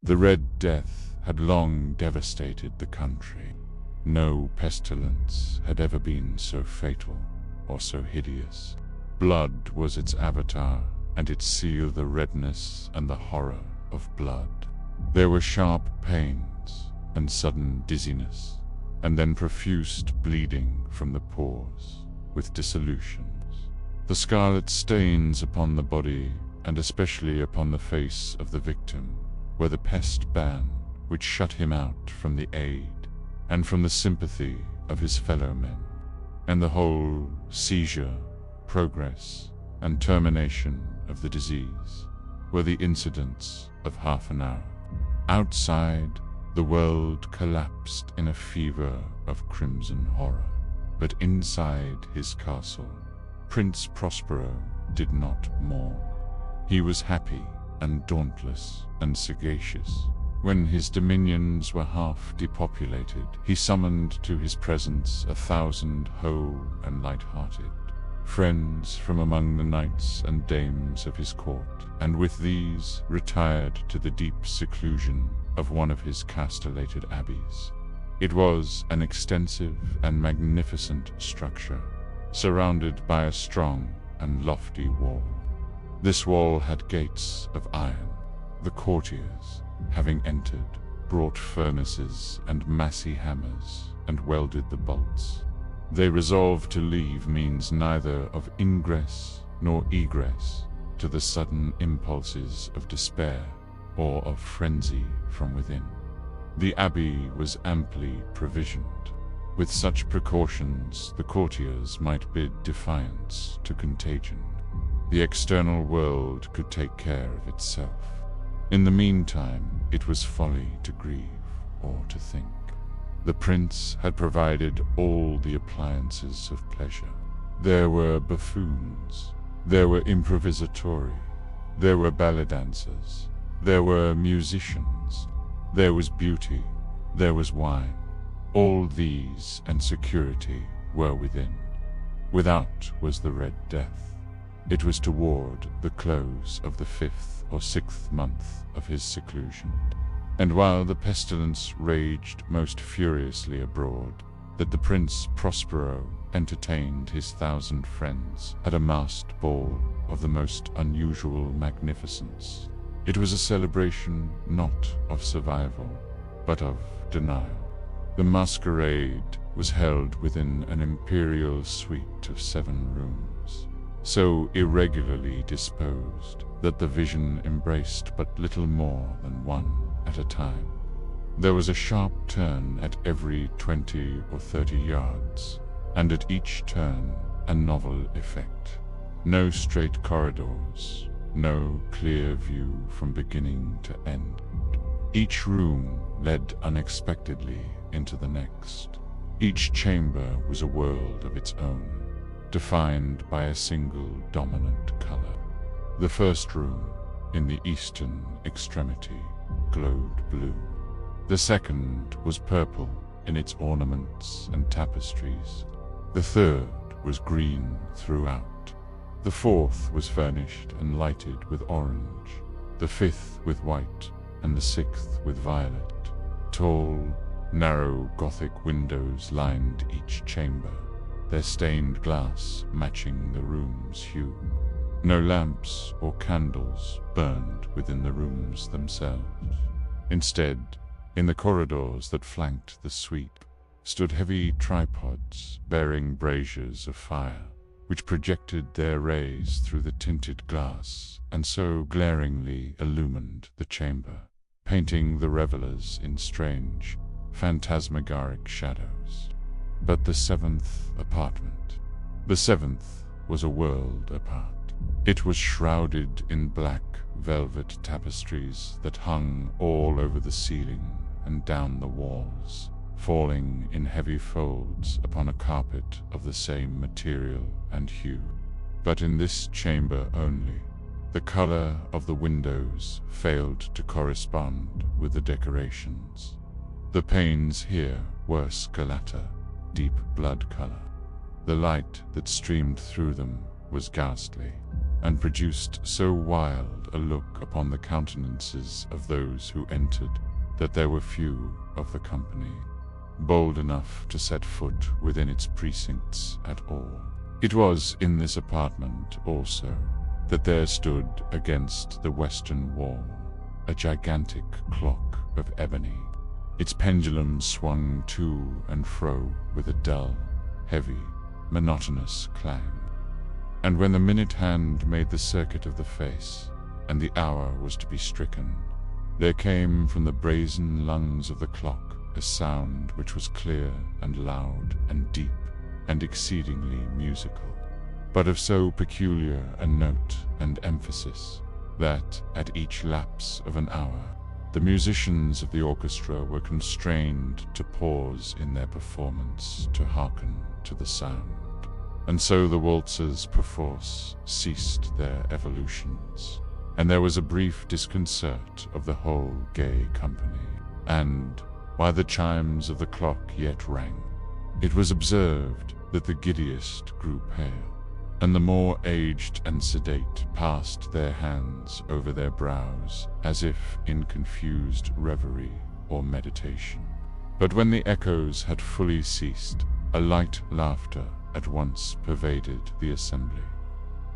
The Red Death had long devastated the country. No pestilence had ever been so fatal or so hideous. Blood was its avatar, and it sealed the redness and the horror of blood. There were sharp pains and sudden dizziness, and then profuse bleeding from the pores, with dissolutions. The scarlet stains upon the body, and especially upon the face of the victim, were the pest ban which shut him out from the aid and from the sympathy of his fellow men. And the whole seizure, progress, and termination of the disease were the incidents of half an hour. Outside, the world collapsed in a fever of crimson horror. But inside his castle, Prince Prospero did not mourn. He was happy and dauntless and sagacious. When his dominions were half depopulated, he summoned to his presence 1,000 whole and light-hearted friends from among the knights and dames of his court, and with these retired to the deep seclusion of one of his castellated abbeys. It was an extensive and magnificent structure, surrounded by a strong and lofty wall. This wall had gates of iron. The courtiers, having entered, brought furnaces and massy hammers and welded the bolts. They resolved to leave means neither of ingress nor egress to the sudden impulses of despair or of frenzy from within. The abbey was amply provisioned. With such precautions, the courtiers might bid defiance to contagion. The external world could take care of itself. In the meantime, it was folly to grieve or to think. The prince had provided all the appliances of pleasure. There were buffoons, there were improvisatori, there were ballet dancers, there were musicians, there was beauty, there was wine. All these and security were within. Without was the Red Death. It was toward the close of the 5th or 6th month of his seclusion, and while the pestilence raged most furiously abroad, that the Prince Prospero entertained his 1,000 friends at a masked ball of the most unusual magnificence. It was a celebration not of survival, but of denial. The masquerade was held within an imperial suite of 7 rooms, so irregularly disposed that the vision embraced but little more than one at a time. There was a sharp turn at every 20 or 30 yards, and at each turn a novel effect. No straight corridors, no clear view from beginning to end. Each room led unexpectedly into the next. Each chamber was a world of its own, defined by a single dominant color. The first room, in the eastern extremity, glowed blue. The second was purple in its ornaments and tapestries. The third was green throughout. The fourth was furnished and lighted with orange, the fifth with white, and the sixth with violet. Tall, narrow Gothic windows lined each chamber, their stained glass matching the room's hue. No lamps or candles burned within the rooms themselves. Instead, in the corridors that flanked the suite, stood heavy tripods bearing braziers of fire, which projected their rays through the tinted glass and so glaringly illumined the chamber, painting the revelers in strange, phantasmagoric shadows. But the 7th apartment. The 7th was a world apart. It was shrouded in black velvet tapestries that hung all over the ceiling and down the walls, falling in heavy folds upon a carpet of the same material and hue. But in this chamber only, the color of the windows failed to correspond with the decorations. The panes here were scarlatta, deep blood color. The light that streamed through them was ghastly. and produced so wild a look upon the countenances of those who entered, that there were few of the company bold enough to set foot within its precincts at all. It was in this apartment also that there stood against the western wall a gigantic clock of ebony. Its pendulum swung to and fro with a dull, heavy, monotonous clang. And when the minute hand made the circuit of the face, and the hour was to be stricken, there came from the brazen lungs of the clock a sound which was clear and loud and deep and exceedingly musical, but of so peculiar a note and emphasis that, at each lapse of an hour, the musicians of the orchestra were constrained to pause in their performance to hearken to the sound. And so the waltzers perforce ceased their evolutions, and there was a brief disconcert of the whole gay company. And, while the chimes of the clock yet rang, it was observed that the giddiest grew pale, and the more aged and sedate passed their hands over their brows as if in confused reverie or meditation. But when the echoes had fully ceased, a light laughter at once pervaded the assembly.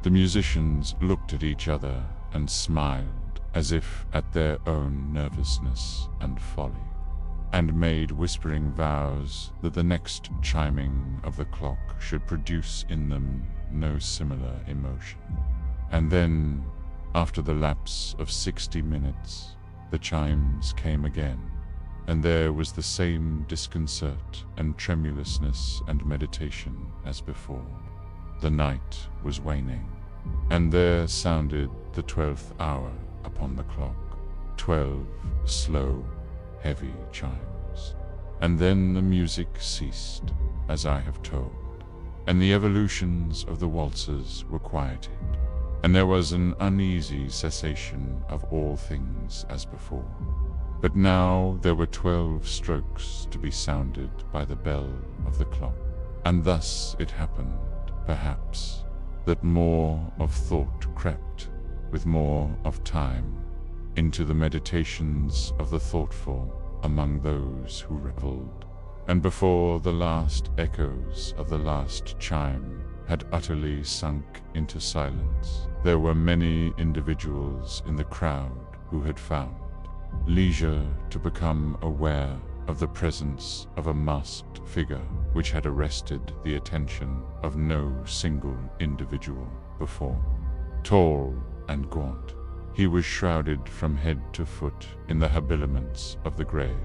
The musicians looked at each other and smiled as if at their own nervousness and folly, and made whispering vows that the next chiming of the clock should produce in them no similar emotion. And then, after the lapse of 60 minutes, the chimes came again, and there was the same disconcert and tremulousness and meditation as before. The night was waning, and there sounded the 12th hour upon the clock, 12 slow, heavy chimes. And then the music ceased, as I have told, and the evolutions of the waltzers were quieted, and there was an uneasy cessation of all things as before. But now there were 12 strokes to be sounded by the bell of the clock, and thus it happened, perhaps, that more of thought crept, with more of time, into the meditations of the thoughtful among those who revelled, and before the last echoes of the last chime had utterly sunk into silence, there were many individuals in the crowd who had found leisure to become aware of the presence of a masked figure which had arrested the attention of no single individual before. Tall and gaunt, he was shrouded from head to foot in the habiliments of the grave.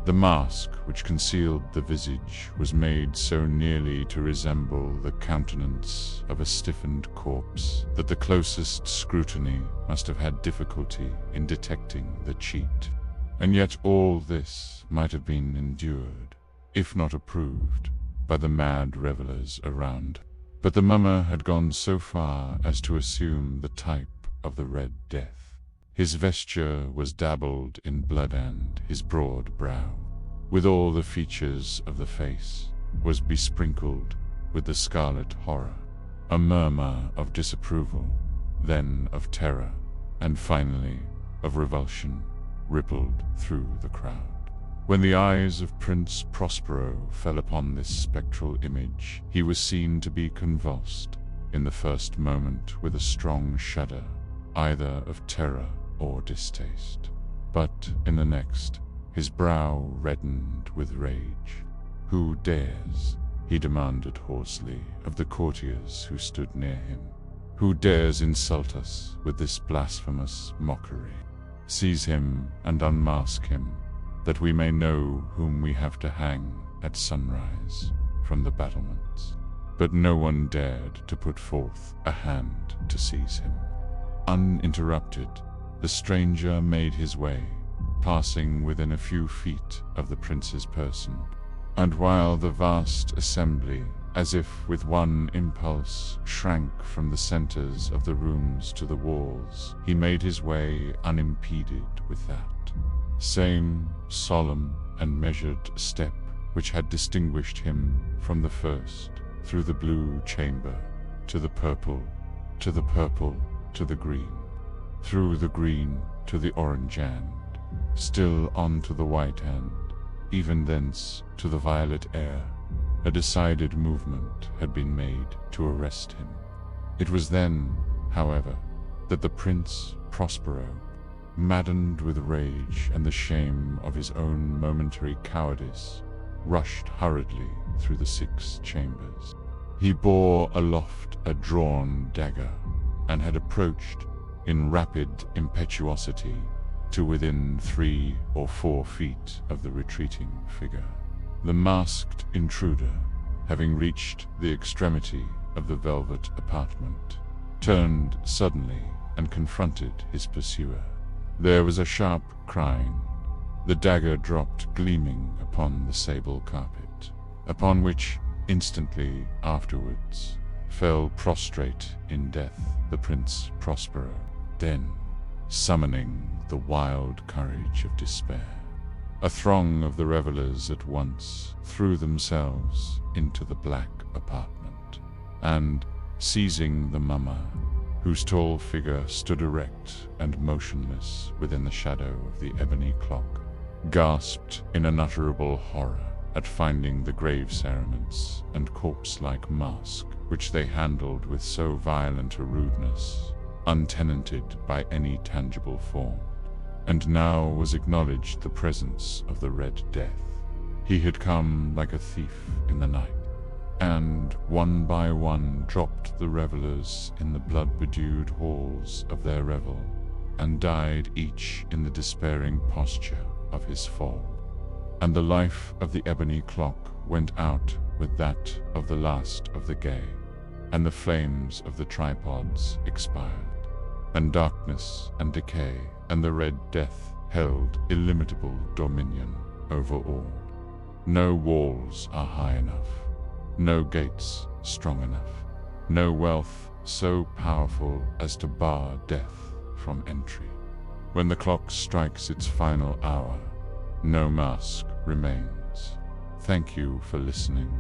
The mask which concealed the visage was made so nearly to resemble the countenance of a stiffened corpse that the closest scrutiny must have had difficulty in detecting the cheat. And yet all this might have been endured, if not approved, by the mad revellers around. But the mummer had gone so far as to assume the type of the Red Death. His vesture was dabbled in blood, and his broad brow, with all the features of the face, was besprinkled with the scarlet horror. A murmur of disapproval, then of terror, and finally of revulsion, rippled through the crowd. When the eyes of Prince Prospero fell upon this spectral image, he was seen to be convulsed, in the first moment with a strong shudder, either of terror or distaste, but in the next, his brow reddened with rage. "Who dares," he demanded hoarsely of the courtiers who stood near him, "who dares insult us with this blasphemous mockery? Seize him and unmask him, that we may know whom we have to hang at sunrise from the battlements." But no one dared to put forth a hand to seize him. Uninterrupted, the stranger made his way, passing within a few feet of the prince's person, and while the vast assembly, as if with one impulse, shrank from the centers of the rooms to the walls, he made his way unimpeded with that same solemn and measured step which had distinguished him from the first, through the blue chamber to the purple to the purple, to the green, through the green to the orange and, still on to the white and, even thence to the violet air. A decided movement had been made to arrest him. It was then, however, that the Prince Prospero, maddened with rage and the shame of his own momentary cowardice, rushed hurriedly through the 6 chambers. He bore aloft a drawn dagger, and had approached, in rapid impetuosity, to within 3 or 4 feet of the retreating figure. The masked intruder, having reached the extremity of the velvet apartment, turned suddenly and confronted his pursuer. There was a sharp crying. The dagger dropped gleaming upon the sable carpet, upon which, instantly afterwards, fell prostrate in death the Prince Prospero. Then, summoning the wild courage of despair, a throng of the revelers at once threw themselves into the black apartment, and, seizing the mummer, whose tall figure stood erect and motionless within the shadow of the ebony clock, gasped in unutterable horror at finding the grave cerements and corpse-like mask which they handled with so violent a rudeness, untenanted by any tangible form. And now was acknowledged the presence of the Red Death. He had come like a thief in the night, and one by one dropped the revelers in the blood-bedewed halls of their revel, and died each in the despairing posture of his fall. And the life of the ebony clock went out with that of the last of the gay, and the flames of the tripods expired, and darkness and decay and the Red Death held illimitable dominion over all. No walls are high enough, no gates strong enough, no wealth so powerful as to bar death from entry. When the clock strikes its final hour, no mask remains. Thank you for listening.